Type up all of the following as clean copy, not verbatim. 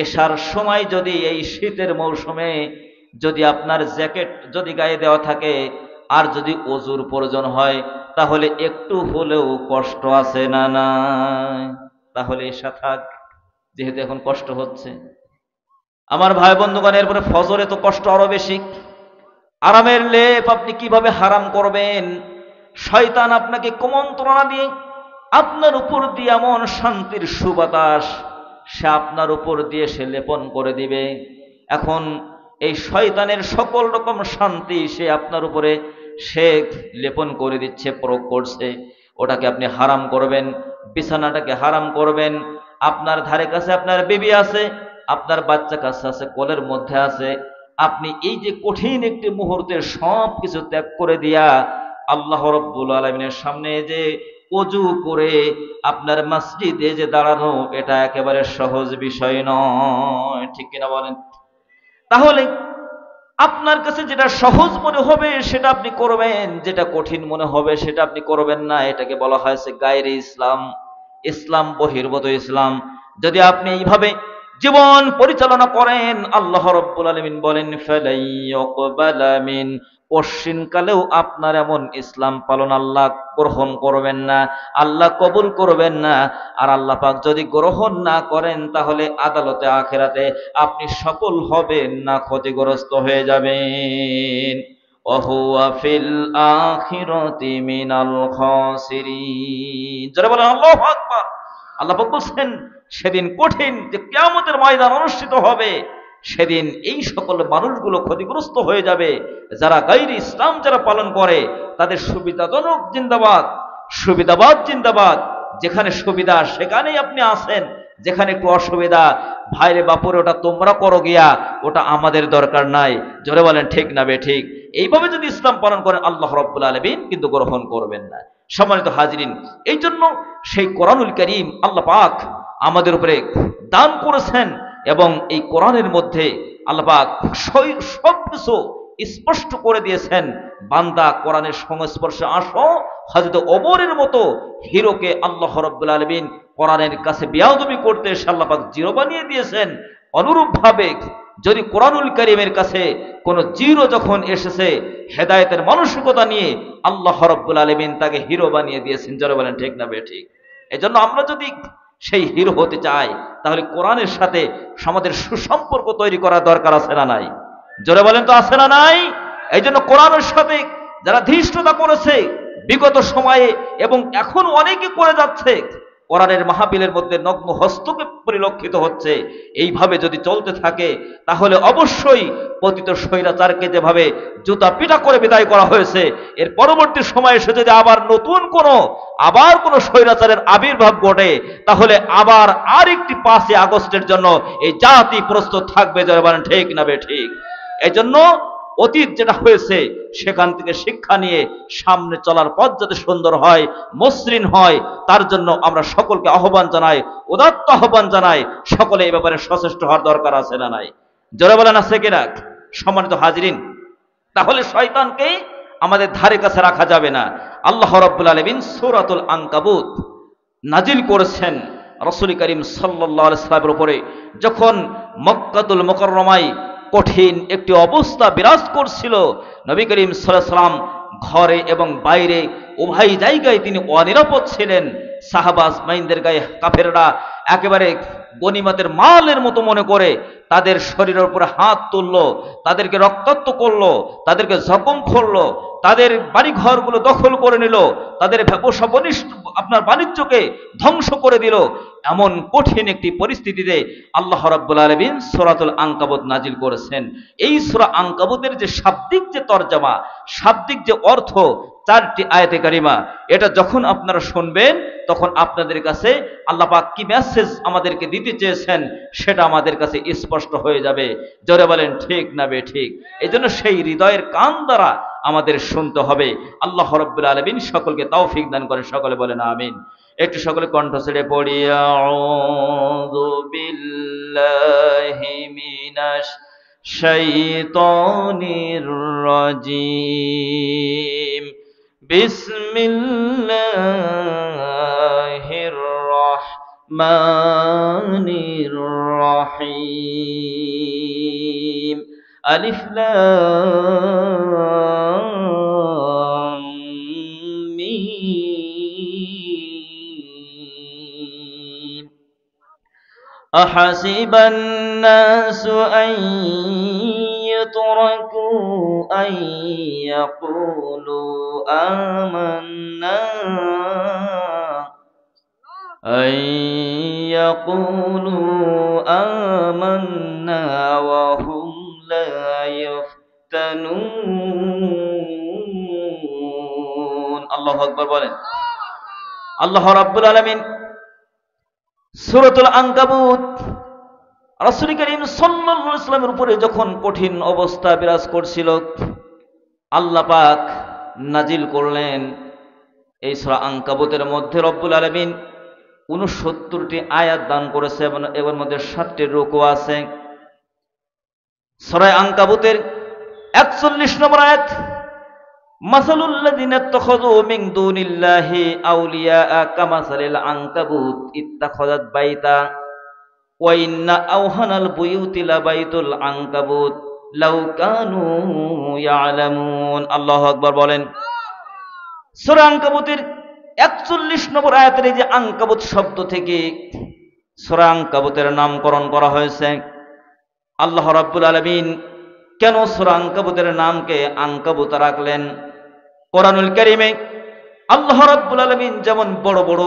এশার সময় যদি এই শীতের মৌসুমে যদি আপনার জ্যাকেট যদি গায়ে দেওয়া থাকে আর যদি অজুর প্রয়োজন হয়, তাহলে একটু হলেও কষ্ট আছে না নাই? তাহলে এশা থাক, যেহেতু এখন কষ্ট হচ্ছে। আমার ভাই বন্ধুগণ, এরপরে ফজরে তো কষ্ট আরো বেশি। আরামের লেপ আপনি কিভাবে হারাম করবেন? শয়তান আপনাকে কুমন্ত্রণা দিয়ে আপনার উপর দিয়ে এমন শান্তির সুবাতাস সে আপনার উপর দিয়ে সে লেপন করে দিবে। এখন এই শয়তানের সকল রকম শান্তি সে আপনার উপরে সে লেপন করে দিচ্ছে, প্রয়োগ করছে। ওটাকে আপনি হারাম করবেন, বিছানাটাকে হারাম করবেন। আপনার ধারে কাছে আপনার বিবি আছে, আপনার বাচ্চা কাছে আছে, কোলের মধ্যে আছে। আপনি এই যে কঠিন একটি মুহূর্তে সব কিছু ত্যাগ করে দিয়া আল্লাহ রব্বুল আলামিনের সামনে যে অজু করে আপনার মসজিদে যে দাঁড়ানো, এটা একেবারে সহজ বিষয় নয়, ঠিক কিনা বলেন? তাহলে আপনার কাছে যেটা সহজ মনে হবে সেটা আপনি করবেন, যেটা কঠিন মনে হবে সেটা আপনি করবেন না। এটাকে বলা হয়েছে গায়রে ইসলাম, ইসলাম বহির্ভূত ইসলাম। যদি আপনি এইভাবে জীবন পরিচালনা করেন, আল্লাহ রাব্বুল আলামিন বলেন ফালাইয়াকবালা মিন, পশ্চিমকালেও আপনার এমন ইসলাম পালন আল্লাহ গ্রহণ করবেন না, আল্লাহ কবুল করবেন না। আর আল্লাহ পাক যদি গ্রহণ না করেন, তাহলে আদালতে আখেরাতে আপনি সফল হবেন না, ক্ষতিগ্রস্ত হয়ে যাবেন। ওয়াহুয়া ফিল আখিরাতি মিনাল খাসিরিন। যারা বলেন আল্লাহু আকবার। আল্লাহ পাক বলছেন সেদিন কঠিন, যে কিয়ামতের ময়দান অনুষ্ঠিত হবে, সেদিন এই সকল মানুষগুলো ক্ষতিগ্রস্ত হয়ে যাবে যারা গায়রে ইসলাম যারা পালন করে। তাদের সুবিধাজনক জিন্দাবাদ, সুবিধাবাদ জিন্দাবাদ। যেখানে সুবিধা সেখানেই আপনি আছেন, যেখানে একটু অসুবিধা, ভাইরে বাপুরে ওটা তোমরা করো গিয়া, ওটা আমাদের দরকার নাই। জোরে বলেন ঠিক না বে ঠিক? এইভাবে যদি ইসলাম পালন করেন, আল্লাহ রাব্বুল আলামিন কিন্তু গ্রহণ করবেন না। সম্মানিত হাজিরিন, এই জন্য সেই কোরআনুল কারীম আল্লাহ পাক আমাদের উপরে দান করেছেন, এবং এই কোরআনের মধ্যে আল্লাহ পাক সবকিছু স্পষ্ট করে দিয়েছেন। বান্দা কোরআনের সংস্পর্শে আসো, হযরত ওমরের মতো হিরোকে আল্লাহ রাব্বুল আলামিন কোরআনের কাছে বেয়াদবি করতে এসে আল্লাহ পাক জিরো বানিয়ে দিয়েছেন। অনুরূপভাবে যদি কোরআনুল কারীমের কাছে কোন জিরো যখন এসেছে হেদায়েতের মানসিকতা নিয়ে, আল্লাহ রাব্বুল আলামিন তাকে হিরো বানিয়ে দিয়েছেন। যারা বলেন ঠিক না বে ঠিক? এজন্য আমরা যদি সেই হিরো হতে চাই, তাহলে কোরআনের সাথে আমাদের সুসম্পর্ক তৈরি করা দরকার আছে না নাই? জোরে বলেন তো, আছে না নাই? এই জন্য কোরআনের সাথে যারা ধৃষ্টতা করেছে বিগত সময়ে, এবং এখন অনেকে করে যাচ্ছে, কোরআনের মাহফিলের মধ্যে নগ্ন হস্তক্ষেপ পরিলক্ষিত হচ্ছে। এইভাবে যদি চলতে থাকে, তাহলে অবশ্যই পতিত স্বৈরাচারকে যেভাবে জুতা পিটা করে বিদায় করা হয়েছে, এর পরবর্তী সময়ে এসে যদি আবার নতুন কোনো স্বৈরাচারের আবির্ভাব ঘটে, তাহলে আবার আরেকটি 5ই আগস্টের জন্য এই জাতি প্রস্তুত থাকবে। যারা বলেন ঠিক না বে ঠিক? এই জন্য অতীত যেটা হয়েছে সেখান থেকে শিক্ষা নিয়ে সামনে চলার পথ যাতে সুন্দর হয়, মসৃণ হয়, তার জন্য আমরা সকলকে আহ্বান জানাই, উদাত্ত আহ্বান জানাই। সকলে এই ব্যাপারে সচেষ্ট হওয়ার দরকার আছে না নাই? জোরে বলেন আছে কিনা? সম্মানিত হাজিরিন, তাহলে শয়তানকে আমাদের ধারে কাছে রাখা যাবে না। আল্লাহ রাব্বুল আলামিন সূরাতুল আনকাবুত নাজিল করেছেন রাসূল করিম সাল্লাল্লাহু আলাইহি ওয়াসাল্লামের উপরে, যখন মক্কাতুল মুকাররমায় কঠিন একটি অবস্থা বিরাজ করছিল। নবী করিম সাল্লাল্লাহু আলাইহি ওয়াসাল্লাম ঘরে এবং বাইরে উভয় জায়গায় তিনি অনিরাপদ ছিলেন। সাহাবা আজমাইনদের গায়ে কাফেররা একেবারে গনিমতের মালের মতো মনে করে তাদের শরীরের উপরে হাত তুললো, তাদেরকে রক্তাক্ত করলো, তাদেরকে জখম করলো, তাদের বাড়িঘরগুলো দখল করে নিল, তাদের ব্যবসা আপনার বাণিজ্যকে ধ্বংস করে দিল। এমন কঠিন একটি পরিস্থিতিতে আল্লাহ রাব্বুল আলামিন সূরাতুল আনকাবুত নাজিল করেছেন। এই সূরা আনকাবুতের যে শাব্দিক যে তরজমা, শাব্দিক যে অর্থ, 4টি আয়াতে কারিমা, এটা যখন আপনারা শুনবেন, তখন আপনাদের কাছে আল্লাহ পাক কি মেসেজ আমাদেরকে দিতে চেয়েছেন সেটা আমাদের কাছে স্পষ্ট হয়ে যাবে। জোরে বলেন ঠিক না বে ঠিক? এই জন্য সেই হৃদয়ের কান দ্বারা আমাদের শুনতে হবে। আল্লাহ রাব্বুল আলামিন সকলকে তৌফিক দান করেন। সকলে বলেন আমিন। একটু সকলে কণ্ঠ ছেড়ে পড়ি, আউযু বিল্লাহি মিনাশ শাইতানির রাজিম, বিসমিল্লাহির রহমানির রহিম। আলিফ লাম মিম। আহাসিবান নাসু আন ইউতরাকু আন ইয়াকুলু আমান্না أن يقولوا آمنا وهم لا يفتنون الله أكبر বলেন। আল্লাহ রাব্বুল আলামিন সূরাতুল আনকাবুত রাসূল করিম সাল্লাল্লাহু আলাইহি ওয়াসাল্লামের উপরে যখন কঠিন অবস্থা বিরাজ করছিল, আল্লাহ পাক নাজিল করলেন এই সূরা আনকাবুতের মধ্যে রব্বুল আলামিন ৬৯টি আয়াত দান করেছে এবং এর মধ্যে ৭টি রুকু আছে। সূরা আনকাবুতের ৪১ নম্বর আয়াত, মাসালুল্লাযিনা ইত্তাখাযু মিন দুনিল্লাহি আউলিয়া কামাসালিল আনকাবুত ইত্তাখাযাত বাইতা ওয়া ইন্না আওহানাল বুয়ুতি লাবাইতুল আনকাবুত লাউ কানু ইয়ালামুন। আল্লাহু আকবার বলেন। সূরা আনকাবুতের ৪১ নম্বর আয়াতের এই যে আনকাবুত শব্দ থেকে সূরা আনকাবুতের নামকরণ করা হয়েছে। আল্লাহ রাব্বুল আলামিন কেন সূরা আনকাবুতের নামকে আনকাবুত রাখলেন? কোরআনুল কারীমে আল্লাহ রাব্বুল আলামিন যেমন বড় বড়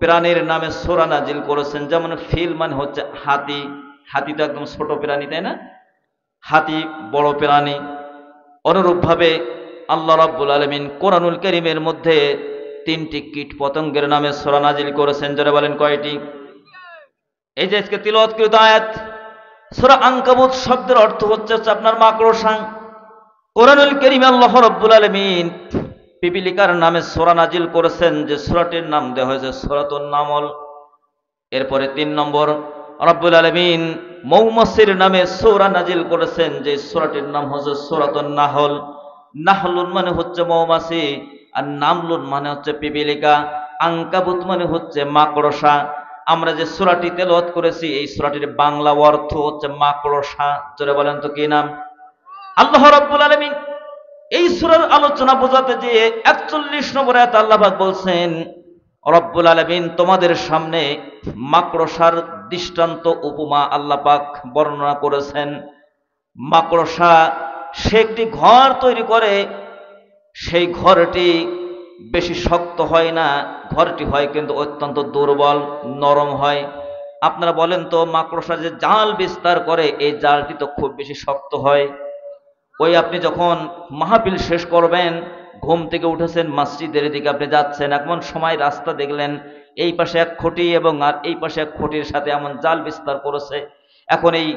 প্রাণীর নামে সূরা নাজিল করেছেন, যেমন ফিল মানে হচ্ছে হাতি, হাতি তো একদম ছোট প্রাণী, তাই না? হাতি বড় প্রাণী। অনুরূপভাবে আল্লাহ রাব্বুল আলামিন কোরআনুল কারীমের মধ্যে ৩টি কীট পতঙ্গের নামে সূরা নাজিল করেছেন। যারা বলেন কয়টি? এই যে আজকে তিলাওয়াতকৃত আয়াত সূরা আনকাবুত শব্দের অর্থ হচ্ছে আপনার মাকড়সা। কোরআনুল কারীমে আল্লাহ রাব্বুল আলামিন পিপিলিকার নামে সূরা নাজিল করেছেন, যে সূরাটির নাম দেওয়া হয়েছে সূরাতুন নামল। এরপরে ৩ নম্বর রাব্বুল আলামিন মৌমাছির নামে সূরা নাজিল করেছেন, যে সূরাটির নাম হচ্ছে সূরাতুন নাহল। নাহলুন মানে হচ্ছে মৌমাছি, আর নামলুন মানে হচ্ছে পিপিলিকা, আনকাবুত মানে হচ্ছে মাকড়সা। আমরা যে সূরাটি তেলাওয়াত করেছি এই সূরাটির বাংলা অর্থ হচ্ছে মাকড়সা। জোরে বলেন তো কি নাম? আল্লাহ রাব্বুল আলামিন এই সূরার আলোচনা বোঝাতে যে ৪১ নম্বর আয়াতে আল্লাহ পাক বলছেন, রব্বুল আলামিন তোমাদের সামনে মাকড়সার দৃষ্টান্ত উপমা আল্লাহ পাক বর্ণনা করেছেন। মাকড়সা সে একটি ঘর তৈরি করে, সেই ঘরটি বেশি শক্ত হয় না, ঘরটি হয় কিন্তু অত্যন্ত দুর্বল, নরম হয়। আপনারা বলেন তো, মাকড়সা যে জাল বিস্তার করে এই জালটি তো খুব বেশি শক্ত হয়। ওই আপনি যখন মাহফিল শেষ করবেন, ঘুম থেকে উঠেছেন, মসজিদের দিকে আপনি যাচ্ছেন, এমন সময় রাস্তা দেখলেন এই পাশে এক খুঁটি এবং আর এই পাশে এক খুঁটির সাথে এমন জাল বিস্তার করেছে। এখন এই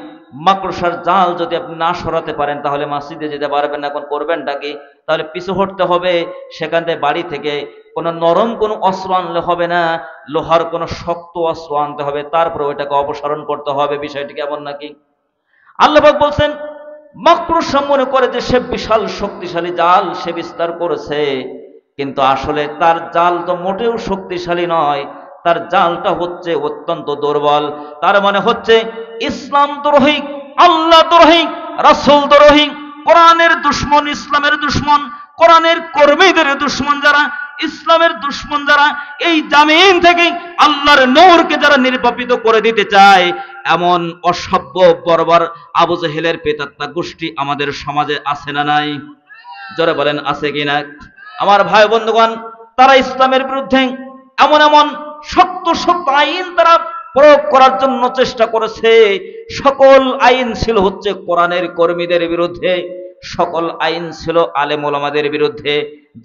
মাকড়সার জাল যদি আপনি না সরাতে পারেন তাহলে মসজিদে যেতে পারবেন না। এখন করবেনটা কি? তাহলে পিছু হটতে হবে, সেখান থেকে বাড়ি থেকে কোনো নরম কোনো অস্ত্র আনলে হবে না, লোহার কোনো শক্ত অস্ত্র আনতে হবে, তারপরে ওইটাকে অপসারণ করতে হবে। বিষয়টি কেমন নাকি? আল্লাহ পাক বলছেন মাকড়সা মনে করে যে সে বিশাল শক্তিশালী জাল সে বিস্তার করেছে, কিন্তু আসলে তার জাল তো মোটেও শক্তিশালী নয়, তার জালটা হচ্ছে অত্যন্ত দুর্বল। তার মানে হচ্ছে ইসলাম দ্রোহী, আল্লাহ দ্রোহী, রাসূল দ্রোহী, কোরআনের দুশমন, ইসলামের দুশমন, কোরআনের কর্মীদের দুশমন যারা, ইসলামের দুশমন যারা, এই জামিন থেকে আল্লাহর নূরকে যারা নির্বাপিত করে দিতে চায়, এমন অসভ্য বর্বর আবু জেহেলের প্রেতাত্মা গোষ্ঠী আমাদের সমাজে আছে না নাই? জোরে বলেন আছে কিনা? আমার ভাই বন্ধুগণ, তারা ইসলামের বিরুদ্ধে এমন এমন শক্ত শক্ত আইন তারা প্রয়োগ করার জন্য চেষ্টা করেছে। সকল আইন ছিল হচ্ছে কোরআনের কর্মীদের বিরুদ্ধে, সকল আইন ছিল আলেম ওলামাদের বিরুদ্ধে,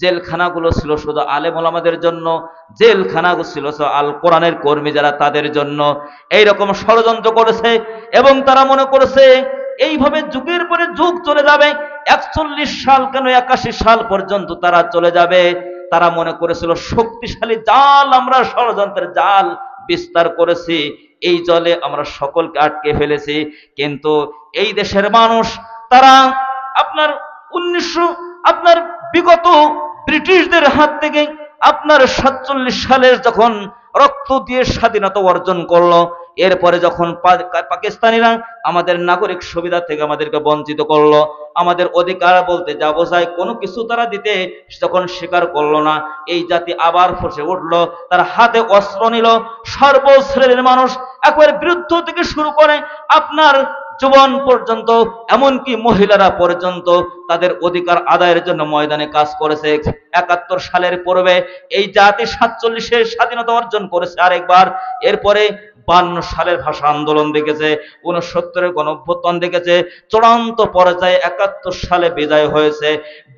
জেলখানাগুলো ছিল শুধু আলেম ওলামাদের জন্য, জেলখানাগুলো ছিল আল কোরআনের কর্মী যারা তাদের জন্য। এইরকম ষড়যন্ত্র করেছে এবং তারা মনে করেছে এইভাবে যুগের পরে যুগ চলে যাবে, ৪১ সাল কেন ৮১ সাল পর্যন্ত তারা চলে যাবে। তারা মনে করেছিল শক্তিশালী জাল, আমরা ষড়যন্ত্রের জাল বিস্তার করেছি, এই জলে আমরা সকলকে আটকে ফেলেছি। কিন্তু এই দেশের মানুষ তারা আপনার বিগত ব্রিটিশদের হাত থেকে আপনার ৪৭ সালে যখন রক্ত দিয়ে স্বাধীনতা অর্জন করলো, এরপরে যখন পাকিস্তানিরা আমাদের নাগরিক সুবিধা থেকে আমাদেরকে বঞ্চিত করলো, আমাদের অধিকার বলতে যা বোঝায় কোনো কিছু তারা দিতে যখন স্বীকার করলো না, এই জাতি আবার ফসে উঠলো, তার হাতে অস্ত্র নিল। সর্বশ্রেণীর মানুষ একবারে বৃদ্ধ থেকে শুরু করে আপনার যৌবন পর্যন্ত, এমনকি মহিলারা পর্যন্ত তাদের অধিকার আদায়ের জন্য ময়দানে কাজ করেছে। ৭১ সালের পূর্বে এই জাতি ৪৭-এর স্বাধীনতা অর্জন করেছে আরেকবার। এরপরে ৫২ সালের ভাষা আন্দোলন দেখেছে, ৬৯-এর গণঅভ্যুত্থান দেখেছে, চূড়ান্ত পর্যায়ে ৭১ সালে বিজয় হয়েছে।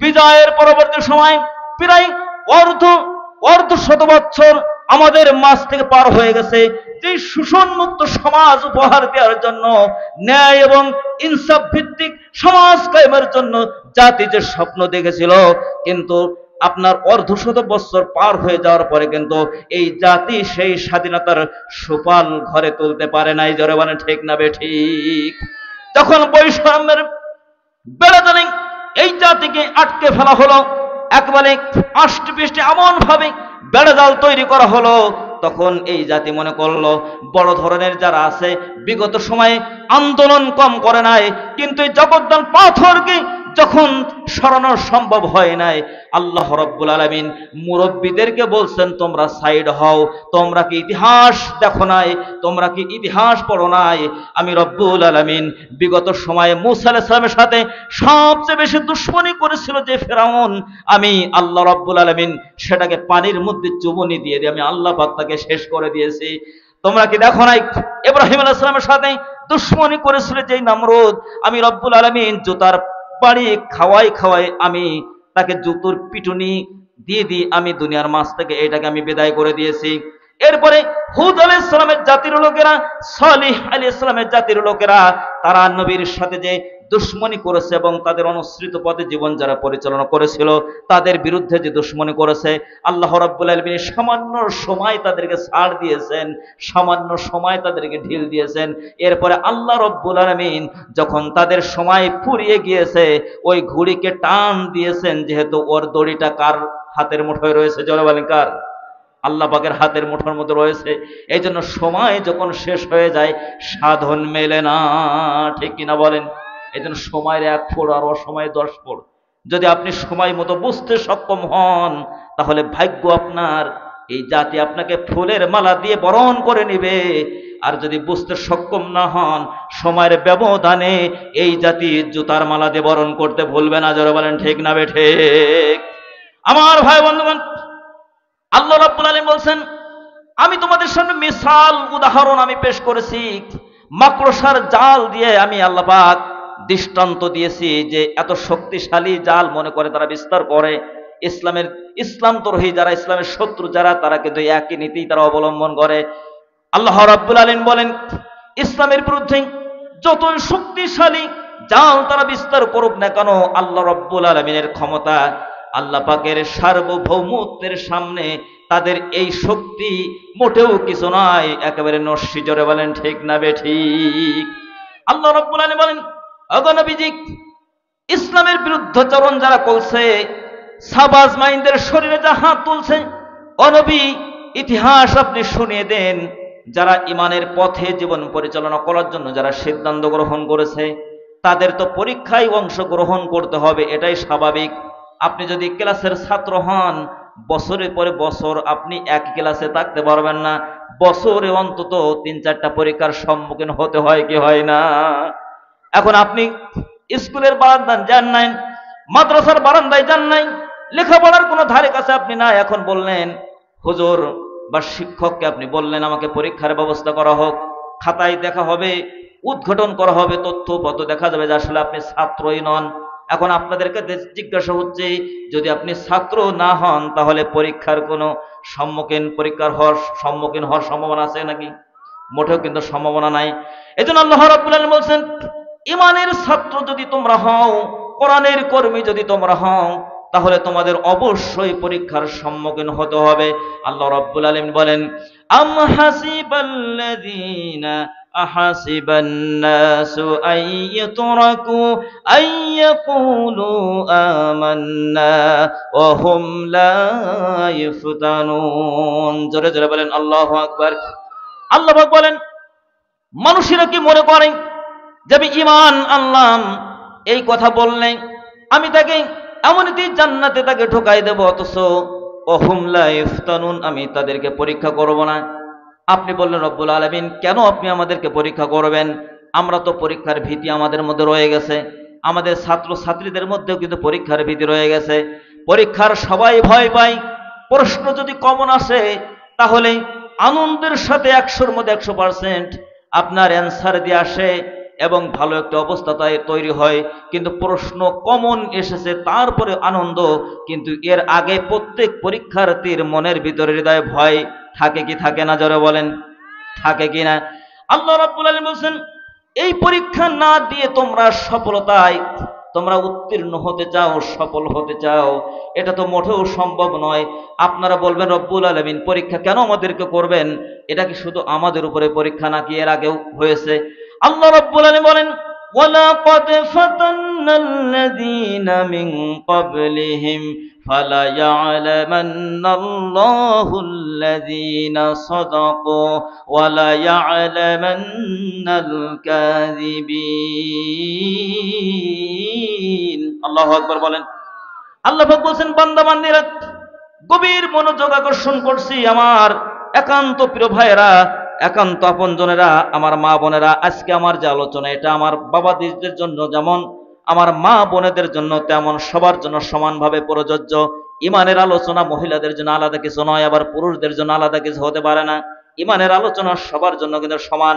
বিজয়ের পরবর্তী সময় প্রায় অর্ধ শত বছর আমাদের মাঝ থেকে পার হয়ে গেছে। যে শোষণমুক্ত সমাজ উপহার দেওয়ার জন্য, ন্যায় এবং ইনসাফ ভিত্তিক সমাজ কায়েমের জন্য জাতি যে স্বপ্ন দেখেছিল, কিন্তু আপনার অর্ধশত বছর পার হয়ে যাওয়ার পরে কিন্তু এই জাতি সেই স্বাধীনতার সুফল ঘরে তুলতে পারে নাই। জোরে বলেন ঠিক না বেঠিক? যখন বৈষম্যের বেড়াজালে এই জাতিকে আটকে ফেলা হলো, একবারে আষ্টপৃষ্টে এমন ভাবে বেড়াজাল তৈরি করা হলো, তখন এই জাতি মনে করলো বড় ধরনের যারা আছে বিগত সময়ে আন্দোলন কম করে নাই, কিন্তু এই জগদ্দল পাথরকে যখন সরানো সম্ভব হয় নাই, আল্লাহ রাব্বুল আলামিন মুরব্বীদেরকে বলছেন তোমরা সাইড হও, তোমরা কি ইতিহাস দেখো নাই, তোমরা কি ইতিহাস পড়ো নাই? আমি রব্বুল আলামিন বিগত সময়ে মূসা আলাইহিস সালামের সাথে সবচেয়ে বেশি দুশমনি করেছিল যে ফেরাউন, আমি আল্লাহ রাব্বুল আলামিন সেটাকে পানির মধ্যে চুবুনি দিয়ে আমি আল্লাহ পাক তাকে শেষ করে দিয়েছি। তোমরা কি দেখো নাই ইব্রাহিম আলাইহিস সালামের সাথে দুশমনি করেছিল যে নমরুদ, আমি রব্বুল আলামিন জুতার বাড়ি খাওয়াই আমি তাকে জুতোর পিটুনি দিয়ে আমি দুনিয়ার মাঝ থেকে এটাকে আমি বিদায় করে দিয়েছি। এরপরে হুদ আলাইহিস সালামের জাতির লোকেরা, সালিহ আলাইহিস সালামের জাতির লোকেরা, তারা নবীর সাথে যে দুশমনি করেছে এবং তাদের অনুসৃত পথে জীবন যারা পরিচালনা করেছিল, তাদের বিরুদ্ধে যে দুশমনি করেছে, আল্লাহ রাব্বুল আলামিন সামান্য সময় তাদেরকে ছাড় দিয়েছেন, সামান্য সময় তাদেরকে ঢিল দিয়েছেন। এরপরে আল্লাহ রাব্বুল আলামিন যখন তাদের সময় ফুরিয়ে গিয়েছে, ওই ঘুড়িকে টান দিয়েছেন, যেহেতু ওর দড়িটা কার হাতের মুঠোয় রয়েছে? জোরে বলেন কার? আল্লাহ পাকের হাতের মুঠোর মধ্যে রয়েছে। এই জন্য সময় যখন শেষ হয়ে যায় সাধন মেলে না, ঠিক কিনা বলেন? এই জন্য সময়ের ১ ফোঁড় আর অসময়ে ১০ ফোঁড়। যদি আপনি সময় মতো বুঝতে সক্ষম হন, তাহলে ভাগ্য আপনার, এই জাতি আপনাকে ফুলের মালা দিয়ে বরণ করে নিবে। আর যদি বুঝতে সক্ষম না হন, সময়ের ব্যবধানে এই জাতি জুতার মালা দিয়ে বরণ করতে ভুলবে না। জোরে বলেন ঠিক না বেঠিক? আমার ভাই বন্ধুগণ, আল্লাহ রাব্বুল আলামিন বলছেন, আমি তোমাদের সামনে মিসাল উদাহরণ আমি পেশ করেছি, মাকড়সার জাল দিয়ে আমি আল্লাহ পাক দৃষ্টান্ত দিয়েছি যে এত শক্তিশালী জাল মনে করে তারা বিস্তার করে। ইসলাম দ্রোহী যারা, ইসলামের শত্রু যারা, তারা কিন্তু একই নীতি তারা অবলম্বন করে। আল্লাহ রাব্বুল আলামিন বলেন, ইসলামের বিরুদ্ধে যত শক্তিশালী জাল তারা বিস্তার করুক না কেন, আল্লাহ রাব্বুল আলামিনের ক্ষমতা, আল্লাহ পাকের সার্বভৌমত্বের সামনে তাদের এই শক্তি মোটেও কিছু নয়, একেবারে নস্যি। জোরে বলেন ঠিক না বেঠিক? আল্লাহ রাব্বুল আলামিন বলেন, ওগো নবীজি, ইসলামের বিরুদ্ধাচরণ যারা করছে, সাবাজ মাইন্ডের শরীরে যা হাত তুলছে, ও নবী ইতিহাস আপনি শুনিয়ে দেন, যারা ইমানের পথে জীবন পরিচালনা করার জন্য যারা সিদ্ধান্ত গ্রহণ করেছে, তাদের তো পরীক্ষায় অংশগ্রহণ করতে হবে, এটাই স্বাভাবিক। আপনি যদি ক্লাসের ছাত্র হন, বছরের পরে বছর আপনি এক ক্লাসে থাকতে পারবেন না, বছরে অন্তত ৩-৪টা পরীক্ষার সম্মুখীন হতে হয় কি হয় না? এখন আপনি স্কুলের বারান্দায় যান নাই, মাদ্রাসার বারান্দায় যান নাই, লেখাপড়ার কোনো ধারে কাছে আপনি না, এখন বললেন হুজুর বা শিক্ষককে আপনি বললেন আমাকে পরীক্ষার ব্যবস্থা করা হোক, খাতায় দেখা হবে, উদ্ঘাটন করা হবে, তথ্যপত্র দেখা যাবে যে আসলে আপনি ছাত্রই নন। এখন আপনাদেরকে জিজ্ঞাসা হচ্ছে, যদি আপনি ছাত্র না হন তাহলে পরীক্ষার কোনো পরীক্ষার সম্মুখীন হওয়ার সম্ভাবনা আছে নাকি? মোটেও কিন্তু সম্ভাবনা নাই। এজন্য আল্লাহ রাব্বুল আলামিন বলছেন, ইমানের ছাত্র যদি তোমরা হও, কোরআনের কর্মী যদি তোমরা হও, তাহলে তোমাদের অবশ্যই পরীক্ষার সম্মুখীন হতে হবে। আল্লাহ রাব্বুল আলামিন বলেন, আম হাসিবাল্লাযীনা আহাসিবান নাসু আইয়াতরাকু আইয়াকুলু আমান্না ওয়া হুম লা ইফতানুন। জোরে জোরে বলেন আল্লাহু আকবার। আল্লাহ পাক বলেন, মানুষেরা কি মনে করে যে আমি ঈমান আনলাম, এই কথা বললেন আমি তাকে এমনিতেই জান্নাতে তাকে ঢোকাই দেব, অথচ ওহুম লা ইফতানুন, আমি তাদেরকে পরীক্ষা করব না। আপনি বললেন রব্বুল আলামিন কেন আপনি আমাদেরকে পরীক্ষা করবেন? আমরা তো পরীক্ষার ভীতি আমাদের মধ্যে রয়ে গেছে, আমাদের ছাত্র ছাত্রীদের মধ্যেও কিন্তু পরীক্ষার ভীতি রয়ে গেছে। পরীক্ষার সবাই ভয় পায়। প্রশ্ন যদি কমন আসে তাহলে আনন্দের সাথে 100-র মধ্যে 100% আপনার অ্যান্সার দিয়ে আসে এবং ভালো একটা অবস্থা তৈরি হয়। কিন্তু প্রশ্ন কমন এসেছে তারপরে আনন্দ, কিন্তু এর আগে প্রত্যেক পরীক্ষার্থীর মনের ভিতরে হৃদয়ে ভয় থাকে কি থাকে না? জোরে বলেন, থাকে কি না? আল্লাহ রাব্বুল আলামিন বলেন এই পরীক্ষা না দিয়ে তোমরা সফলতায় তোমরা উত্তীর্ণ হতে চাও, সফল হতে চাও, এটা তো মোটেও সম্ভব নয়। আপনারা বলবেন রব্বুল আলামিন পরীক্ষা কেন আমাদেরকে করবেন? এটা কি শুধু আমাদের উপরে পরীক্ষা নাকি এর আগেও হয়েছে? আল্লাহ রাব্বুল আলামিন বলেন ওয়ালাকাদ ফাতান্নাল্লাযীনা মিন ক্বাবলিহিম ফালায়া'লামান্নাল্লাহুল্লাযীনা সাদাকু ওয়ালায়া'লামান্নাল কাযিবিন। আল্লাহু আকবার বলেন। আল্লাহ পাক বলেন বান্দা বান্দীরা গভীর মনোযোগ আকর্ষণ করছি আমার একান্ত প্রিয় ভাইয়েরা, একান্ত আপনজনেরা, আমার মা বোনেরা, আজকে আমার যে আলোচনা এটা আমার বাবাদের জন্য যেমন আমার মা বোনেদের জন্য তেমন সবার জন্য সমানভাবে প্রযোজ্য। ইমানের আলোচনা মহিলাদের জন্য আলাদা কিছু নয়, আবার পুরুষদের জন্য আলাদা কিছু হতে পারে না। ইমানের আলোচনা সবার জন্য কিন্তু সমান।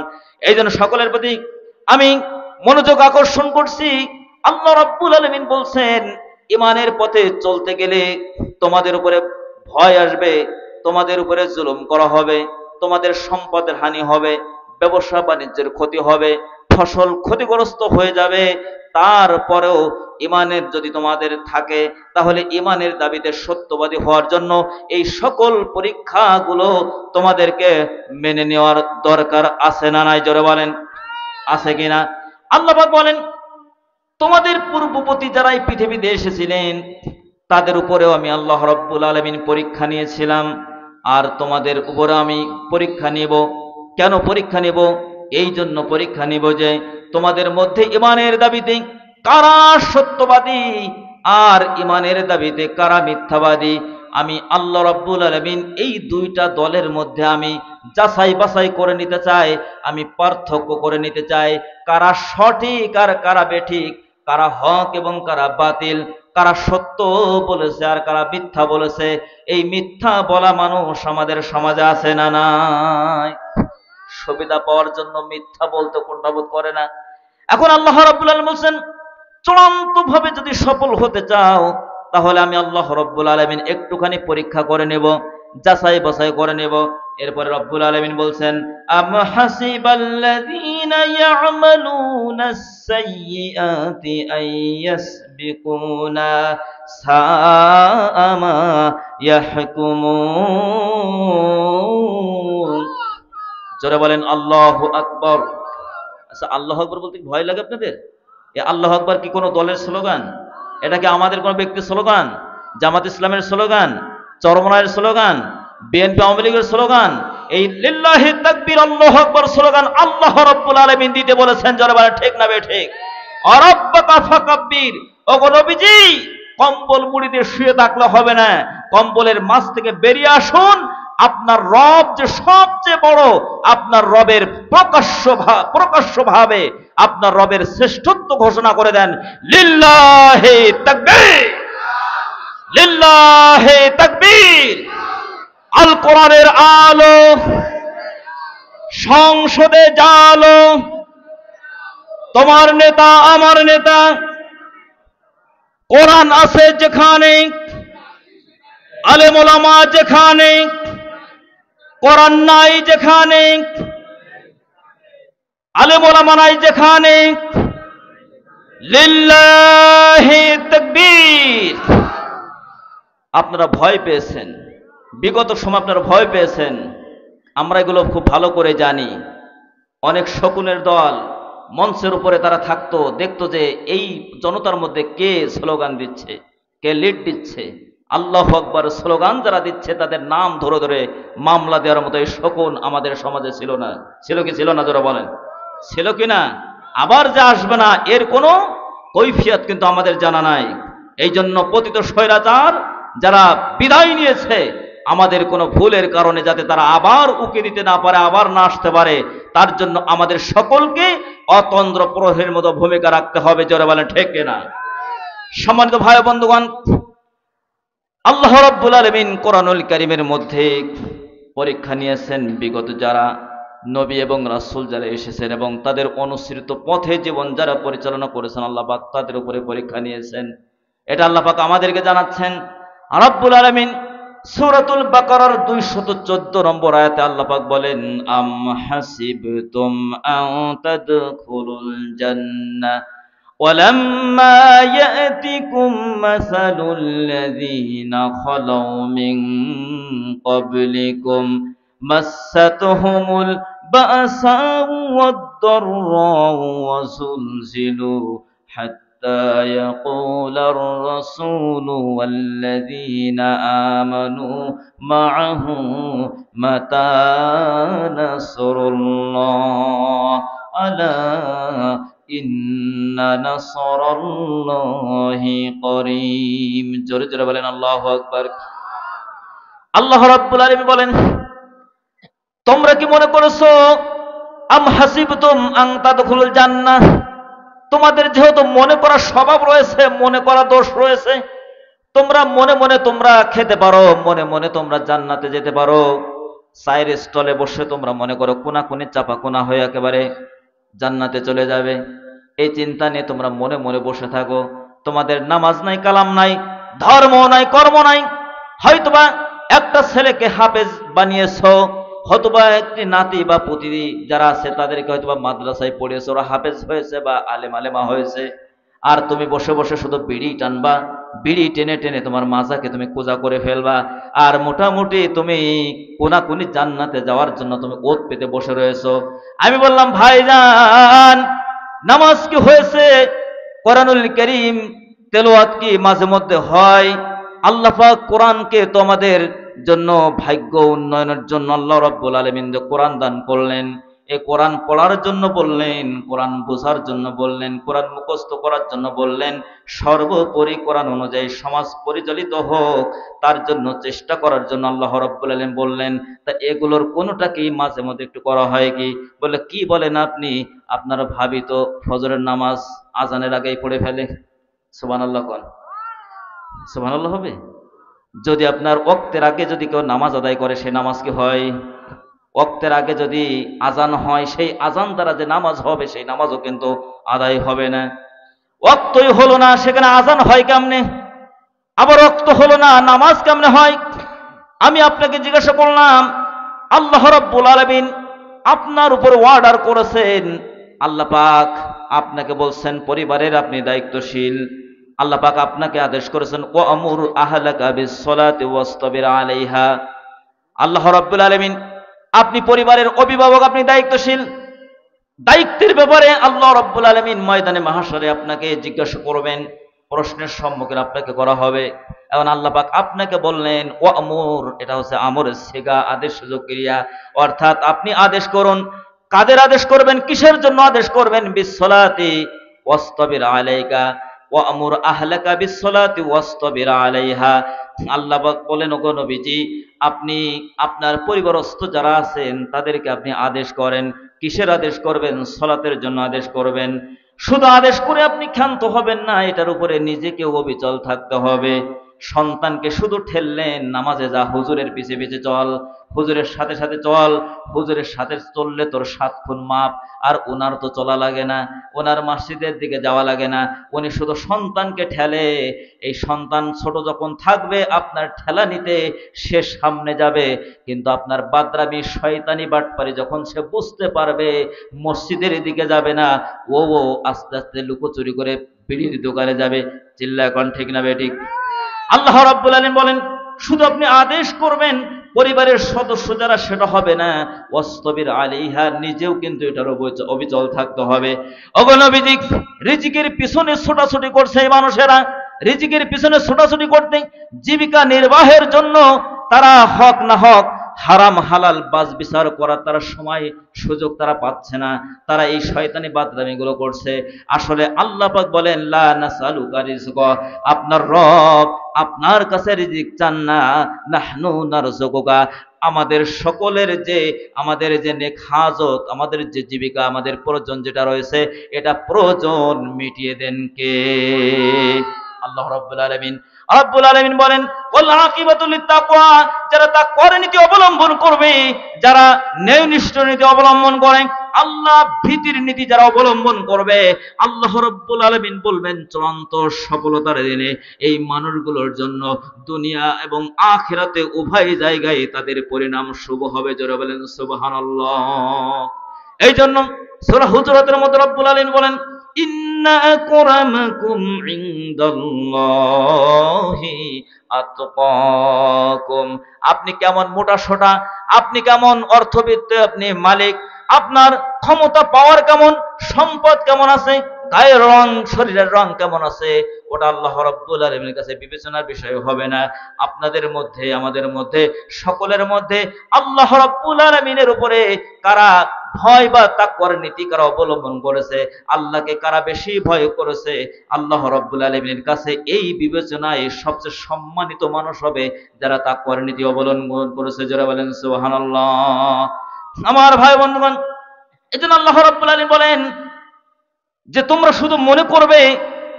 এই জন্য সকলের প্রতি আমি মনোযোগ আকর্ষণ করছি। আল্লাহ রাব্বুল আলামিন বলছেন ইমানের পথে চলতে গেলে তোমাদের উপরে ভয় আসবে, তোমাদের উপরে জুলুম করা হবে, তোমাদের সম্পদের হানি হবে, ব্যবসা বাণিজ্যের ক্ষতি হবে, ফসল ক্ষতিগ্রস্ত হয়ে যাবে। তারপরেও ইমানের যদি তোমাদের থাকে তাহলে ইমানের দাবিতে সত্যবাদী হওয়ার জন্য এই সকল পরীক্ষাগুলো তোমাদেরকে মেনে নেওয়ার দরকার আছে না নাই? জোরে বলেন, আছে কিনা? আল্লাহ পাক বলেন তোমাদের পূর্ববর্তী যারা এই পৃথিবীতে এসেছিলেন তাদের উপরেও আমি আল্লাহ রাব্বুল আলামিন পরীক্ষা নিয়েছিলাম, আর তোমাদের উপরে আমি পরীক্ষা নিব। কেন পরীক্ষা নিব? এই জন্য পরীক্ষা নিব যে তোমাদের মধ্যে ইমানের দাবিতে কারা সত্যবাদী আর ইমানের দাবিতে কারা মিথ্যাবাদী। আমি আল্লাহ রাব্বুল আলামিন এই দুইটা দলের মধ্যে আমি যাচাই বাছাই করে নিতে চাই, আমি পার্থক্য করে নিতে চাই কারা সঠিক আর কারা বেঠিক, কারা হক এবং কারা বাতিল, কারা সত্য বলেছে আর কারা মিথ্যা বলেছে। এই মিথ্যা বলা মানুষ আমাদের সমাজে আছে না নাই? সুবিধা পাওয়ার জন্য মিথ্যা বলতে কুণ্ঠাবোধ করে না। এখন আল্লাহ রাব্বুল আলামিন বলেন চূড়ান্ত ভাবে যদি সফল হতে চাও তাহলে আমি আল্লাহ রাব্বুল আলামিন একটুখানি পরীক্ষা করে নেব, যাচাই বাছাই করে নেব। এরপরে রব্বুল আলামিন বলছেন আম হাসিবাল্লাযীনা ইয়া'মালুনাস সাইয়্যাতি আইয়াসবিকুনা সাআ মা ইয়াহকুমুন। জোরে বলেন আল্লাহু আকবার। আচ্ছা, আল্লাহু আকবার বলতে ভয় লাগে আপনাদের? এই আল্লাহু আকবার কি কোনো দলের স্লোগান? এটা কি আমাদের কোনো ব্যক্তির স্লোগান? জামাত ইসলামের স্লোগান? চরমনায়ের স্লোগান? বিএনপি আওয়ামী লীগের স্লোগান? এই লিল্লাহি তাকবীর আল্লাহু আকবার স্লোগান আল্লাহ রাব্বুল আলামিন দিতে বলেছেন। জোরে বলেন ঠিক না বেঠিক? রাব্বাকা ফাকাব্বির। ওগো নবীজি কম্বল মুড়ি দিয়ে শুয়ে থাকলে হবে না, কম্বলের মাঝ থেকে বেরিয়ে আসুন। আপনার রব যে সবচেয়ে বড়, আপনার রবের প্রকাশ্যভাবে আপনার রবের শ্রেষ্ঠত্ব ঘোষণা করে দেন। লিল্লাহি তাকবীর, লিল্লাহি তাকবীর। আল কোরআনের আলো সংসদে জালো, তোমার নেতা আমার নেতা। কোরআন আছে যেখানে, আলেম ওলামা যেখানে, কোরআন নাই যেখানে, আলেম ওলামা নাই যেখানে, লিল্লাহি তাকবীর। আপনারা ভয় পেয়েছেন, বিগত সময় আপনারা ভয় পেয়েছেন, আমরা এগুলো খুব ভালো করে জানি। অনেক শকুনের দল মঞ্চের উপরে তারা থাকতো, দেখতো যে এই জনতার মধ্যে কে স্লোগান দিচ্ছে, কে লিড দিচ্ছে। আল্লাহু আকবার স্লোগান যারা দিচ্ছে তাদের নাম ধরে ধরে মামলা দেওয়ার মতো এই শকুন আমাদের সমাজে ছিল না? ছিল কি ছিল না? যারা বলেন ছিল কিনা? আবার যে আসবে না এর কোনো কৈফিয়ত কিন্তু আমাদের জানা নাই। এই জন্য পতিত স্বৈরাচার যারা বিদায় নিয়েছে, আমাদের কোনো ভুলের কারণে যাতে তারা আবার উকি দিতে না পারে, আবার না আসতে পারে, তার জন্য আমাদের সকলকে অতন্দ্র প্রহরীর মতো ভূমিকা রাখতে হবে। জোরে বলেন ঠিক কিনা? সম্মানিত ভাই বন্ধুগণ, আল্লাহ রাব্বুল আলামিন কোরআনুল কারীমের মধ্যে পরীক্ষা নিয়েছেন বিগত যারা নবী এবং রাসূল যারা এসেছেন এবং তাদের অনুসৃত পথে জীবন যারা পরিচালনা করেছেন, আল্লাহ পাক তাদের উপরে পরীক্ষা নিয়েছেন। এটা আল্লাহ পাক আমাদেরকে জানাচ্ছেন। রাব্বুল আলামিন সূরাতুল বাকারার 214 নম্বর আয়াতে আল্লাহ পাক বলেন, আম হাসিবতুম আন তাদখুলুল জান্নাহ ولما يأتكم مثل الذين خلوا من قبلكم مستهم البأساء والضراء وزلزلوا حتى يقول الرسول والذين آمنوا معه متى نصر الله ألا ইন্না নাসরাল্লাহি করিম। জোরে জোরে বলেন আল্লাহু আকবার। আল্লাহ রাব্বুল আলামিন বলেন, তোমরা কি মনে করেছো আম হাসিবতুম আন তাদখুলুল জান্নাহ, তোমাদের যেহেতু মনে করার স্বভাব রয়েছে, মনে করা দোষ রয়েছে, তোমরা মনে মনে তোমরা খেতে পারো, মনে মনে তোমরা জান্নাতে যেতে পারো। চায়ের স্টলে বসে তোমরা মনে করো কোনাকুনি চাপা কোনা হয়ে একেবারে জান্নাতে চলে যাবে। এই চিন্তা নিয়ে তোমরা মনে মনে বসে থাকো। তোমাদের নামাজ নাই, কালাম নাই, ধর্ম নাই, কর্ম নাই। হয়তোবা একটা ছেলেকে হাফেজ বানিয়েছো, হয়তোবা একটি নাতি বা পুতি যারা আছে তাদেরকে হয়তোবা মাদ্রাসায় পড়িয়েছো, ওরা হাফেজ হয়েছে বা আলেম আলেমা হয়েছে। আর তুমি বসে বসে শুধু বিড়ি টানবা, বিড়ি টেনে টেনে তোমার মাজাকে তুমি কুজা করে ফেলবা। আর মোটামুটি তুমি কোনাকুনি জান্নাতে যাওয়ার জন্য তুমি ওত পেতে বসে রয়েছো। আমি বললাম, ভাইজান, নামাজ কি হয়েছে? কোরআনুল কারীম তেলাওয়াত কি মাঝে মধ্যে হয়? আল্লাহ পাক কোরআনকে তো আমাদের জন্য ভাগ্য উন্নয়নের জন্য আল্লাহ রাব্বুল আলামিন যে কোরআন দান করলেন, এই কোরআন পড়ার জন্য বললেন, কোরআন বোঝার জন্য বললেন, কোরআন মুখস্থ করার জন্য বললেন, সর্বোপরি কোরআন অনুযায়ী সমাজ পরিচালিত হোক তার জন্য চেষ্টা করার জন্য আল্লাহ রাব্বুল আলামিন বললেন। তা এগুলোর কোনোটাকেই মাঝে মধ্যে একটু করা হয় কি? বলে, কি বলেন আপনি? আপনার ভাবি তো ফজরের নামাজ আজানের আগেই পড়ে ফেলে। সুবহানাল্লাহ কোন? সুবহানাল্লাহ হবে? যদি আপনার ওয়াক্তের আগে যদি কেউ নামাজ আদায় করে, সে নামাজ কি হয়? ওয়াক্তের আগে যদি আজান হয়, সেই আজান দ্বারা যে নামাজ হবে সেই নামাজও কিন্তু আদায় হবে না। ওয়াক্তই হলো না, সেখানে আজান হয় কেমনে? আবার ওয়াক্ত হলো না, নামাজ কেমনে হয়? আমি আপনাকে জিজ্ঞাসা করলাম, আল্লাহ রাব্বুল আলামিন আপনার উপর অর্ডার করেছেন, আল্লাহ পাক আপনাকে বলছেন পরিবারের আপনি দায়িত্বশীল। আল্লাহ পাক আপনাকে আদেশ করেছেন, ওয়ামুর আহলাকা বিসসালাতি ওয়াসতাবির আলাইহা। আল্লাহ রাব্বুল আলামিন, আপনি পরিবারের অভিভাবক, আপনি দায়িত্বশীল। দায়িত্বের ব্যাপারে আল্লাহ রাব্বুল আলামিন ময়দানে মাহশরে আপনাকে জিজ্ঞাসা করবেন, প্রশ্নের সম্মুখীন আপনাকে করা হবে। এখন আল্লাহ পাক আপনাকে বললেন ওয়ামুর, এটা হচ্ছে আমরের সিগা, আদেশ সুযোগ ক্রিয়া, অর্থাৎ আপনি আদেশ করুন। কাদের আদেশ করবেন? কিসের জন্য আদেশ করবেন? বিসসালাতি ওয়াসতাবির আলাইকা ওয়ামুর আহলাকা বিসসালাতি ওয়াসতাবির আলাইহা। আল্লাহ পাক বলেন, ওগো নবীজি, আপনি আপনার পরিবারস্থ যারা আছেন তাদেরকে আপনি আদেশ করেন। কিসের আদেশ করবেন? সালাতের জন্য আদেশ করবেন। শুধু আদেশ করে আপনি ক্ষান্ত হবেন না, এটার উপরে নিজেকেও অবিচল থাকতে হবে। সন্তানকে শুধু ঠেললেন, নামাজে যা, হুজুরের পিছে পিছে চল, হুজুরের সাথে সাথে চল, হুজুরের সাথে চললে তোর 7 খুন মাপ। আর ওনার তো চলা লাগে না, ওনার মসজিদের দিকে যাওয়া লাগে না, উনি শুধু সন্তানকে ঠেলে। এই সন্তান ছোট যখন থাকবে আপনার ঠেলা নিতে সে সামনে যাবে, কিন্তু আপনার বাদরামি শয়তানি বাটপারি যখন সে বুঝতে পারবে মসজিদের দিকে যাবে না, ও আস্তে আস্তে লুকোচুরি করে বিড়ির দোকানে যাবে। চিল্লা এখন ঠিক না বেঠিক? আল্লাহ রাব্বুল আলামিন বলেন, শুধু আপনি আদেশ করবেন, পরিবারের সদস্য যারা সেটা হবে না, ওয়াসতাবির আলাইহা, নিজেও কিন্তু এটার অবিচল থাকতে হবে। ওগো নবীজি, রিজিকের পিছনে ছোটাছুটি করছে এই মানুষেরা, রিজিকের পিছনে ছোটাছুটি করতে জীবিকা নির্বাহের জন্য তারা হক না হক হারাম হালাল বাজ বিচার করার তারা সময় সুযোগ তারা পাচ্ছে না, তারা এই শয়তানি বাদরামিগুলো করছে। আসলে আল্লাহ পাক বলেন লা নাসালুকা রিজকা, আপনার রব আপনার কাছে রিজিক চান না, নাহনু নারযুকুকা, আমাদের সকলের যে আমাদের যে নেক হাজত, আমাদের যে জীবিকা, আমাদের প্রয়োজন যেটা রয়েছে, এটা প্রয়োজন মিটিয়ে দেন কে? আল্লাহ রাব্বুল আলামিন। রাব্বুল আলামিন বলেন ওয়াল আকিবাতুল লিত্তাকওয়া, যারা তাকওয়ার নীতি অবলম্বন করবে, যারা ন্যায়নিষ্ঠ নীতি অবলম্বন করে, আল্লাহ ভীতির নীতি যারা অবলম্বন করবে, আল্লাহ রাব্বুল আলামিন বলবেন চূড়ান্ত সফলতার দিনে এই মানুষগুলোর জন্য দুনিয়া এবং আখিরাতে উভয় জায়গায় তাদের পরিণাম শুভ হবে। জোরে বলেন সুবহানাল্লাহ। এই জন্য সূরা হুজুরাতের মধ্যে রব্বুল আলামিন বলেন ইন্না আকরামাকুম ইনদাল্লাহি আতকাকুম, আপনি কেমন মোটা সোটা, আপনি কেমন অর্থবিত্ত, আপনি মালিক, আপনার ক্ষমতা পাওয়ার কেমন, সম্পদ কেমন আছে, গায়ের রং শরীরের রং কেমন আছে, ওটা আল্লাহ রাব্বুল আলামিনের কাছে বিবেচনার বিষয় হবে না। আপনাদের মধ্যে, আমাদের মধ্যে, সকলের মধ্যে আল্লাহ রাব্বুল আলামিনের উপরে কারা ভয় বা তাকওয়ার নীতি কারা অবলম্বন করেছে, আল্লাহকে কারা বেশি ভয় করেছে, আল্লাহ রাব্বুল আলামিনের কাছে এই বিবেচনায় সবচেয়ে সম্মানিত মানুষ হবে যারা তাকওয়ার নীতি অবলম্বন করেছে। যারা বলেন সুবহানাল্লাহ। আমার ভাই বন্ধুগণ, এজন্য আল্লাহ রাব্বুল আলামিন বলেন যে তোমরা শুধু মনে করবে,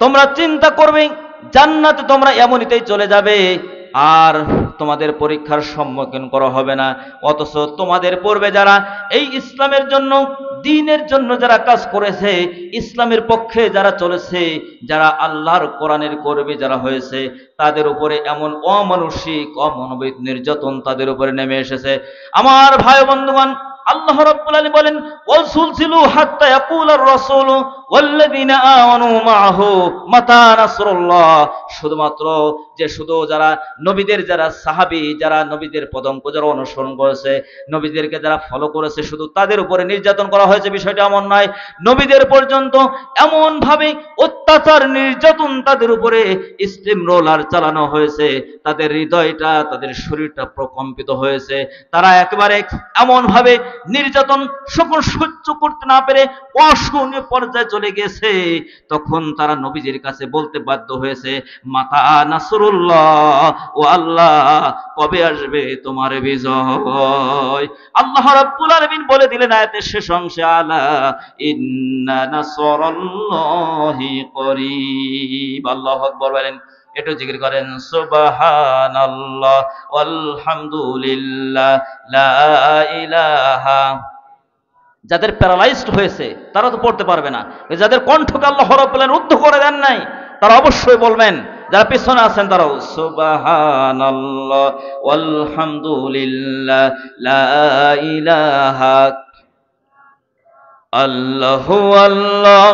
তোমরা চিন্তা করবে জান্নাতে তোমরা এমনিতেই চলে যাবে আর তোমাদের পরীক্ষার সম্মুখীন করা হবে না, অথচ তোমাদের পূর্বে যারা এই ইসলামের জন্য, দ্বীনের জন্য যারা কাজ করেছে, ইসলামের পক্ষে যারা চলেছে, যারা আল্লাহর কোরআনের কর্মী যারা হয়েছে, তাদের উপরে এমন অমানুষিক অমানবিক নির্যাতন তাদের উপরে নেমে এসেছে। আমার ভাই বন্ধুগণ, আল্লাহ রাব্বুল আলামিন বলেন ওয়াসুলসিলু হাত্তা ইয়াকুলার রাসূলু ওয়াল্লাযিনা আমানু মাআহু মাতা নাসরুল্লাহ, শুধুমাত্র যে শুধু যারা নবীদের যারা সাহাবী, যারা নবীদের পদঙ্ক যারা অনুসরণ করেছে, নবীদেরকে যারা ফলো করেছে, শুধু তাদের উপরে নির্যাতন করা হয়েছে বিষয়টা এমন নয়, নবীদের পর্যন্ত এমন ভাবে অত্যাচার নির্যাতন তাদের উপরে স্টিম রোলার চালানো হয়েছে, তাদের হৃদয়টা, তাদের শরীরটা প্রকম্পিত হয়েছে, তারা একেবারে এমন ভাবে নির্যাতন সকল সহ্য করতে না পেরে অসহনীয় পর্যায়ে চলে গেছে, তখন তারা নবীজির কাছে বলতে বাধ্য হয়েছে মাতা নাসরুল্লাহ, ও আল্লাহ কবে আসবে তোমার বিজয়? আল্লাহ রাব্বুল আলামিন বলে দিলেন আয়াতের শেষ অংশে আলা ইন্না নাসরাল্লাহি করিব। আল্লাহু আকবার বলেন, একটু জিকির করেন সুবহানাল্লাহ আলহামদুলিল্লাহ লা ইলাহা। যাদের প্যারালাইজড হয়েছে তারা তো পড়তে পারবে না, যাদের কণ্ঠকে আল্লাহ রাব্বুল আলামিন রুদ্ধ করে দেন নাই তারা অবশ্যই বলবেন, যারা পিছনে আছেন তারাও সুবহানাল্লাহ আলহামদুলিল্লাহ লা ইলাহা আল্লাহু আল্লাহ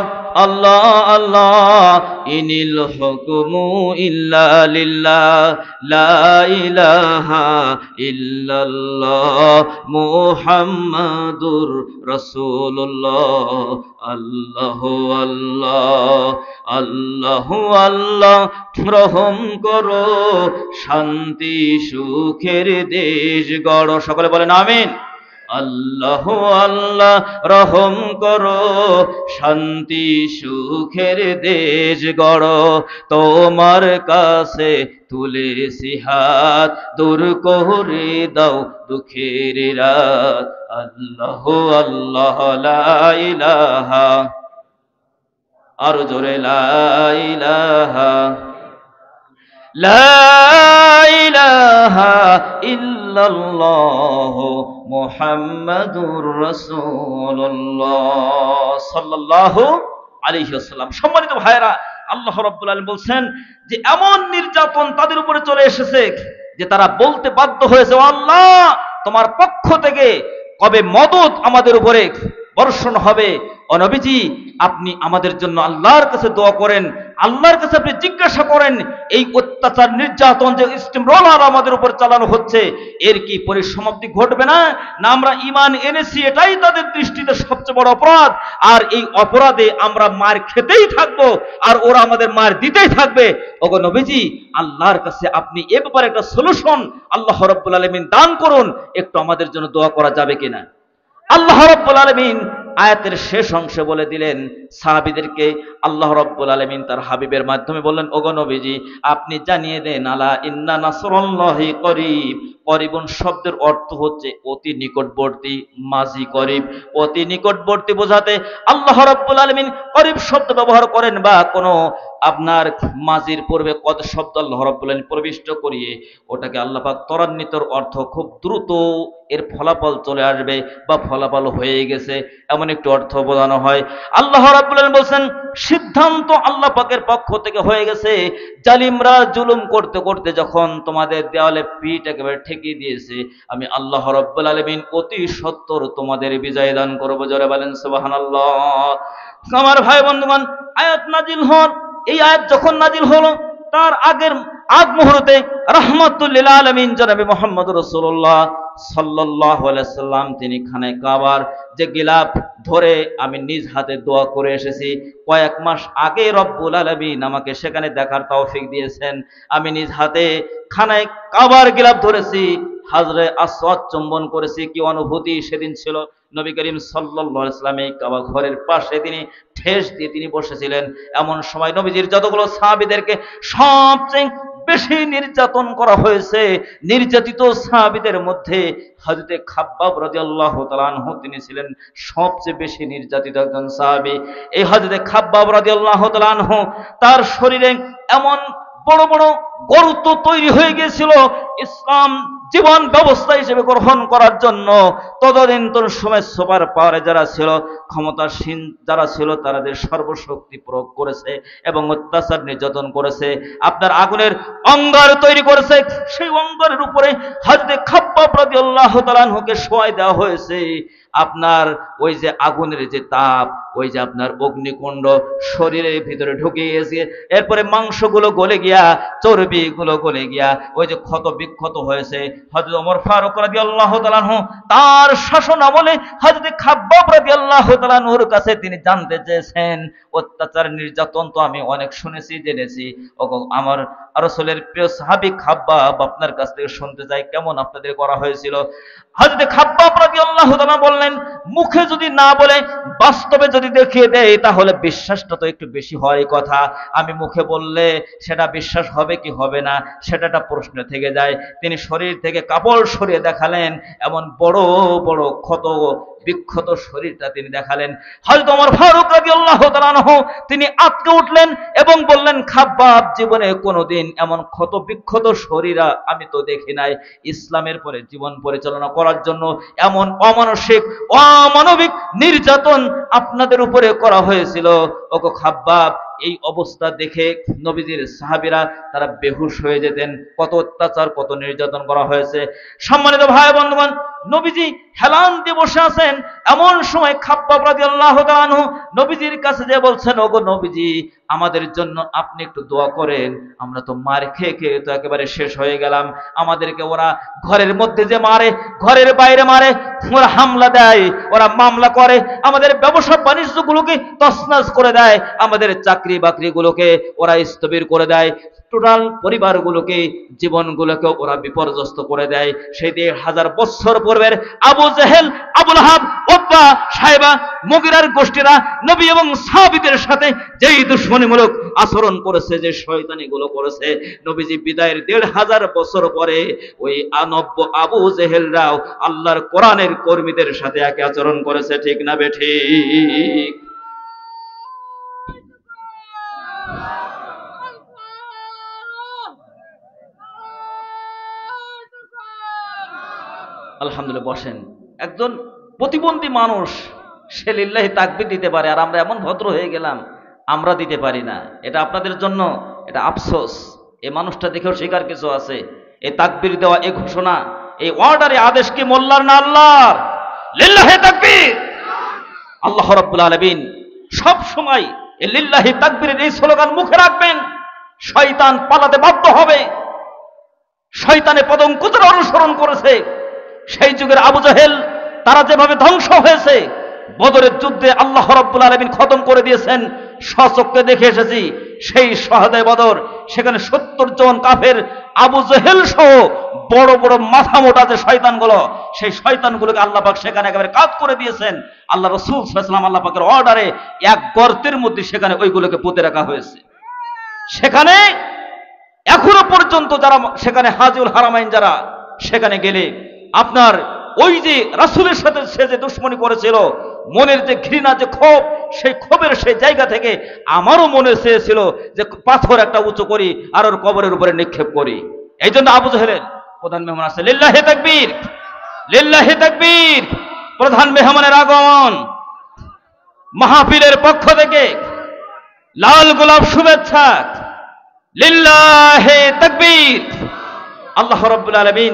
আল্লাহ আল্লাহ ইনিল হুকমু ইল্লা লিল্লাহ লা ইলাহা ইল্লাল্লাহ মুহাম্মাদুর রাসূলুল্লাহ। আল্লাহু আল্লাহ আল্লাহু আল্লাহ রহম করো, শান্তি সুখের দেশ গড়ো। সকলে বলেন আমিন। আল্লাহ আল্লাহ রহম করো, শান্তি সুখের দেশ গড়ো, তোমার কাছে তুলেছি হাত, দূর করে দাও দুঃখের রাত। আল্লাহ আল্লাহ লা ইলাহা, আর জোরে লা ইলাহা লা ইলাহা ইল্লাল্লাহ মুহাম্মাদুর রাসূলুল্লাহ সাল্লাল্লাহু আলাইহি ওয়াসাল্লাম। সম্মানিত ভাইরা, আল্লাহ রাব্বুল আলামিন বলছেন যে এমন নির্যাতন তাদের উপরে চলে এসেছে যে তারা বলতে বাধ্য হয়েছে, ও আল্লাহ তোমার পক্ষ থেকে কবে মদদ আমাদের উপরে বর্ষণ হবে? ও নবীজি আপনি আমাদের জন্য আল্লাহর কাছে দোয়া করেন, আল্লাহর কাছে আপনি জিজ্ঞাসা করেন এই অত্যাচার নির্যাতন যে স্টিমরোলার আমাদের উপর চালানো হচ্ছে, এর কি পরিসমাপ্তি ঘটবে না? না আমরা ঈমান এনেছি এটাই তাদের দৃষ্টিতে সবচেয়ে বড় অপরাধ, আর এই অপরাধে আমরা মার খেতেই থাকবো, আর ওরা আমাদের মার দিতেই থাকবে। ওগো নবীজি, আল্লাহর কাছে আপনি এ ব্যাপারে একটা সলিউশন আল্লাহ রাব্বুল আলামিন দান করুন, একটু আমাদের জন্য দোয়া করা যাবে কিনা? আল্লাহ রাব্বুল আলামিন আয়াতের শেষ অংশে বলে দিলেন সাহাবীদেরকে, আল্লাহ রাব্বুল আলামিন তার হাবিবের মাধ্যমে বললেন, ওগো নবীজি আপনি জানিয়ে দেন, আলা ইন্না নাসরুল্লাহি করিব। করিবুন শব্দের অর্থ হচ্ছে অতি নিকটবর্তী, মাঝি করিব, অতি নিকটবর্তী বোঝাতে আল্লাহ রাব্বুল আলামিন করিব শব্দ ব্যবহার করেন, বা কোনো আপনার মাঝির পূর্বে কদ শব্দ আল্লাহ রাব্বুল আলামিন প্রবিষ্ট করিয়ে ওটাকে আল্লাহ পাক ত্বরান্বিতর অর্থ খুব দ্রুত এর ফলাফল চলে আসবে বা ফলাফল হয়ে গেছে, এমন একটু অর্থ বোঝানো হয়। আল্লাহ রাব্বুল আলামিন বলছেন সিদ্ধান্ত আল্লাহ পাকের পক্ষ থেকে হয়ে গেছে। জালিমরা জুলুম করতে করতে যখন তোমাদের দেওয়ালে পিঠ একেবারে ঠেকিয়ে দিয়েছে, আমি আল্লাহ রাব্বুল আলামিন অতি সত্বর তোমাদের বিজয় দান করব। জোরে বলেন সুবহানাল্লাহ। আমার ভাই বন্ধুগণ, আয়াত নাজিল হল, এই আয়াত যখন নাজিল হলো তার আগ মুহূর্তে রাহমাতুল লিল আলামিন জনাবে মুহাম্মদ রাসূলুল্লাহ সাল্লাল্লাহু আলাইহি সাল্লাম তিনি খানায় কাবার যে গিলাফ ধরে আমি নিজ হাতে দোয়া করে এসেছি, কয়েক মাস আগে রব্বুল আলামিন আমাকে সেখানে দেখার তৌফিক দিয়েছেন। আমি নিজ হাতে খানায় কাবার গিলাফ ধরেছি, হাজরে আসওয়াদ চুম্বন করেছি। কি অনুভূতি সেদিন ছিল! নবী করিম সাল্লাল্লাহু আলাইহি ওয়াসাল্লাম এই কাবা ঘরের পাশে তিনি ঠেস দিয়ে তিনি বসেছিলেন। এমন সময় নবীজির যতগুলো সাহাবীদেরকে সবচেয়ে বেশি নির্যাতন করা হয়েছে, নির্যাতিত সাহাবীদের মধ্যে হযরতে খাব্বাব রাদিয়াল্লাহু তাআলা আনহু তিনি ছিলেন সবচেয়ে বেশি নির্যাতিত একজন সাহাবী। এই হযরতে খাব্বাব রাদিয়াল্লাহু তাআলা আনহু, তার শরীরে এমন বড় বড় গর্ত তৈরি হয়ে গিয়েছিল ইসলাম জীবন ব্যবস্থা হিসেবে গ্রহণ করার জন্য। ততদিন তোর সময় সুপার পাওয়ারে যারা ছিল, ক্ষমতাসীন যারা ছিল, তাদের সর্বশক্তি প্রয়োগ করেছে এবং অত্যাচার নির্যাতন করেছে। আপনার আগুনের অঙ্গার তৈরি করেছে, সেই অঙ্গারের উপরে হযরতে খাব্বাব রাদিয়াল্লাহু তাআলা আনহুকে শোয়াই দেওয়া হয়েছে। আপনার ওই যে আগুনের যে তাপ, ওই যে আপনার অগ্নিকুণ্ড শরীরের ভিতরে ঢুকে গিয়েছে, এরপরে মাংসগুলো গলে গিয়া, চর্বিগুলো গলে গিয়া ওই যে ক্ষত বিক্ষত হয়েছে। হযরত ওমর ফারুক রাদিয়াল্লাহু তাআলা আনহু তার শাসন আমলে হযরত খাব্বাব রাদিয়াল্লাহু তাআলা আনহুর কাছে তিনি জানতে চেয়েছেন, অত্যাচার নির্যাতন তো আমি অনেক শুনেছি জেনেছি, ওগো আমার রাসূলের প্রিয় সাহাবী খাব্বাব, আপনার কাছ থেকে শুনতে চাই কেমন আপনাদের করা হয়েছিল। হযরত খাব্বাব রাদিয়াল্লাহু তাআলা বললেন, মুখে যদি না বলে বাস্তবে যদি দেখিয়ে দেয় তাহলে বিশ্বাসটা তো একটু বেশি হয় কথা। আমি মুখে বললে সেটা বিশ্বাস হবে কি হবে না সেটা একটা প্রশ্ন থেকে যায়। তিনি শরীর থেকে কাপড় সরিয়ে দেখালেন, এমন বড় বড় ক্ষত বিক্ষত শরীরটা তিনি দেখালেন। হযরত ওমর ফারুক রাদিয়াল্লাহু তাআলা আনহু তিনি আঁতকে উঠলেন এবং বললেন, খাব্বাব, জীবনে কোনোদিন এমন ক্ষত বিক্ষত শরীর আমি তো দেখি নাই। ইসলামের পরে জীবন পরিচালনা করার জন্য এমন অমানসিক অমানবিক নির্যাতন আপনাদের উপরে করা হয়েছিল। ওগো খাব্বাব, এই অবস্থা দেখে নবীজির সাহাবীরা তারা বেহুশ হয়ে যেতেন। কত অত্যাচার, কত নির্যাতন করা হয়েছে। সম্মানিত ভাই বন্ধুগণ, নবীজি হেলান দিয়ে বসে আছেন, এমন সময় খাব্বাব রাদিয়াল্লাহু তাআলা আনহু নবীজির কাছে যে বলছেন, ওগো নবীজি, আমাদের জন্য আপনি একটু দোয়া করেন, আমরা তো মার খেয়ে খেয়ে তো একেবারে শেষ হয়ে গেলাম। আমাদেরকে ওরা ঘরের মধ্যে যে মারে, ঘরের বাইরে মারে, ওরা হামলা দেয়, ওরা মামলা করে, আমাদের ব্যবসা বাণিজ্যগুলোকে তছনছ করে দেয়, আমাদের চাকরি বাকরিগুলোকে ওরা স্থবির করে দেয়, টোটাল পরিবারগুলোকে, জীবনগুলোকে ওরা বিপর্যস্ত করে দেয়। সেই ১,৫০০ বছর পূর্বের আবু জেহেল, আবু লাহাব, উতবা, সাইবা, মুগিরার গোষ্ঠীরা নবী এবং সাহাবীদের সাথে যেই দুশমনীমূলক আচরণ করেছে, যে শয়তানিগুলো করেছে, নবীজি বিদায়ের ১,৫০০ বছর পরে ওই নব্য আবু জেহেলরাও আল্লাহর কোরআনের কর্মীদের সাথে একই আচরণ করেছে। ঠিক না বেঠিক? আলহামদুলিল্লাহ। বসেন। একজন প্রতিবন্ধী মানুষ সে লিল্লাহি তাকবীর দিতে পারে, আর আমরা এমন ভদ্র হয়ে গেলাম আমরা দিতে পারি না। এটা আপনাদের জন্য এটা আফসোস। এই মানুষটা দেখেও শেখার কিছু আছে। এই তাকবীর দেওয়া, এই ঘোষণা, এই অর্ডারে আদেশ কি মোল্লার না আল্লাহর? লিল্লাহি তাকবীর। আল্লাহ রাব্বুল আলামিন সব সময় এই লিল্লাহি তাকবীরের এই স্লোগান মুখে রাখবেন। শয়তান পালাতে বাধ্য হবে। শয়তানের পদঙ্ক যারা অনুসরণ করেছে, সেই যুগের আবু জাহেল তারা যেভাবে ধ্বংস হয়েছে, বদরের যুদ্ধে আল্লাহ রাব্বুল আলামিন খতম করে দিয়েছেন। স্বচক্ষে দেখে এসেছি সেই শাহাদায়ে বদর, সেখানে 70 জন কাফের আবু জাহেল সহ বড় বড় মাথা মোটা যে শয়তানগুলো, সেই শয়তানগুলোকে আল্লাহ পাক সেখানে একেবারে কাত করে দিয়েছেন। আল্লাহ রাসূল সাল্লাল্লাহু আলাইহি ওয়াসাল্লাম আল্লাহ পাকের অর্ডারে এক গর্তের মধ্যে সেখানে ওইগুলোকে পুঁতে রাখা হয়েছে। সেখানে এখনো পর্যন্ত যারা সেখানে হাজিউল হারামাইন যারা সেখানে গেলে আপনার ওই যে রাসূলের সাথে সে যে দুশমনি করেছিল, মনের যে ঘৃণা, যে ক্ষোভ, সেই ক্ষোভের সেই জায়গা থেকে আমারও মনে চেয়েছিল যে পাথর একটা উঁচু করি আর ওর কবরের উপরে নিক্ষেপ করি। এই জন্য আবু জাহেলের প্রধান মেহমান আছে। লিল্লাহি তাকবীর, লিল্লাহি তাকবীর। প্রধান মেহমানের আগমন, মাহফিলের পক্ষ থেকে লাল গোলাপ শুভেচ্ছা। লিল্লাহি তাকবীর। আল্লাহ রাব্বুল আলামিন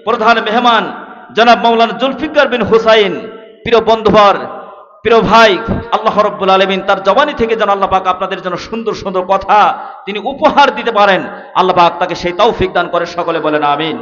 প্রধান মেহমান জনাব মাওলানা জুলফিকার বিন হুসাইন, প্রিয় বন্ধুবর, প্রিয় ভাই, আল্লাহ রাব্বুল আলামিন তার জবানি থেকে যেন আল্লাহ পাক আপনাদের জন্য সুন্দর সুন্দর কথা তিনি উপহার দিতে পারেন, আল্লাহ পাক তাকে সেই তৌফিক দান করে। সকলে বলেন আমিন।